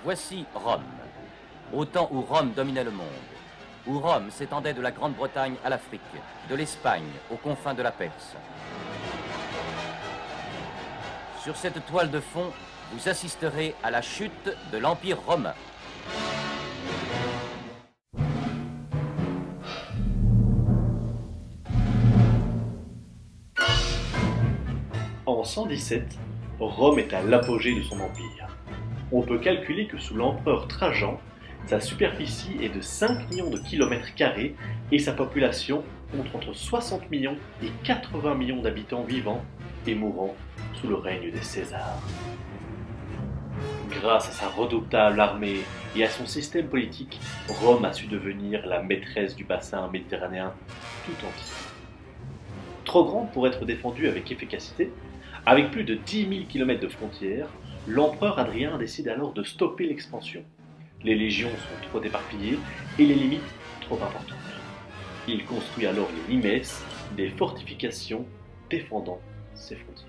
Voici Rome, au temps où Rome dominait le monde, où Rome s'étendait de la Grande-Bretagne à l'Afrique, de l'Espagne aux confins de la Perse. Sur cette toile de fond, vous assisterez à la chute de l'Empire romain. En 117, Rome est à l'apogée de son empire. On peut calculer que sous l'empereur Trajan, sa superficie est de 5 millions de kilomètres carrés et sa population compte entre 60 millions et 80 millions d'habitants vivants et mourant sous le règne des Césars. Grâce à sa redoutable armée et à son système politique, Rome a su devenir la maîtresse du bassin méditerranéen tout entier. Trop grande pour être défendue avec efficacité, avec plus de 10 000 km de frontières, l'empereur Hadrien décide alors de stopper l'expansion. Les légions sont trop éparpillées et les limites trop importantes. Il construit alors les limès, des fortifications défendant ses frontières.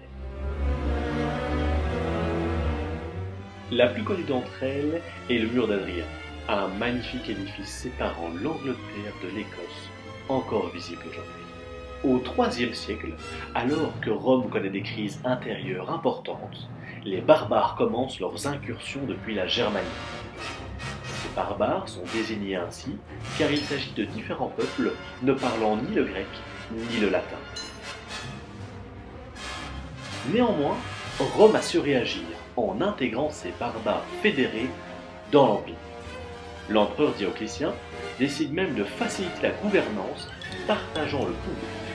La plus connue d'entre elles est le mur d'Adrien, un magnifique édifice séparant l'Angleterre de l'Écosse, encore visible aujourd'hui. Au IIIe siècle, alors que Rome connaît des crises intérieures importantes, les barbares commencent leurs incursions depuis la Germanie. Ces barbares sont désignés ainsi car il s'agit de différents peuples ne parlant ni le grec ni le latin. Néanmoins, Rome a su réagir en intégrant ces barbares fédérés dans l'Empire. L'empereur Dioclétien décide même de faciliter la gouvernance, partageant le pouvoir.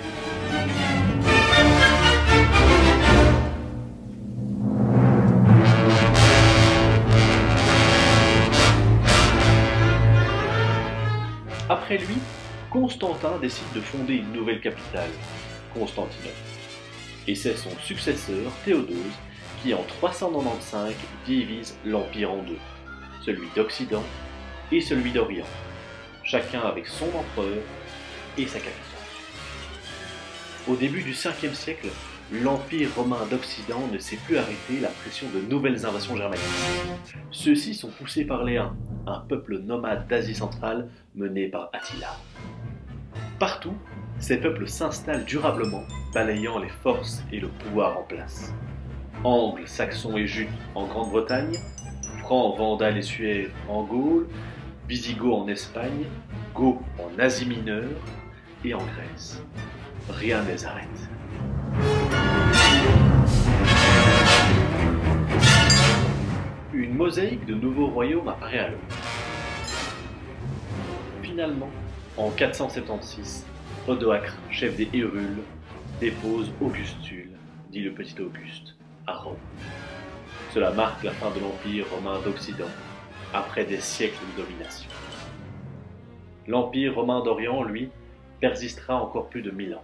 Après lui, Constantin décide de fonder une nouvelle capitale, Constantinople. Et c'est son successeur, Théodose, qui en 395 divise l'Empire en deux, celui d'Occident et celui d'Orient, chacun avec son empereur et sa capitale. Au début du 5e siècle, l'Empire romain d'Occident ne sait plus arrêter la pression de nouvelles invasions germaniques. Ceux-ci sont poussés par les Huns, un peuple nomade d'Asie centrale mené par Attila. Partout, ces peuples s'installent durablement, balayant les forces et le pouvoir en place. Angles, Saxons et Jutes en Grande-Bretagne, Francs, Vandales et Suèves en Gaule, Visigoths en Espagne, Goths en Asie mineure et en Grèce. Rien ne les arrête. Une mosaïque de nouveaux royaumes apparaît alors. Finalement, en 476, Odoacre, chef des Hérules, dépose Augustule, dit le petit Auguste, à Rome. Cela marque la fin de l'Empire romain d'Occident, après des siècles de domination. L'Empire romain d'Orient, lui, persistera encore plus de 1000 ans.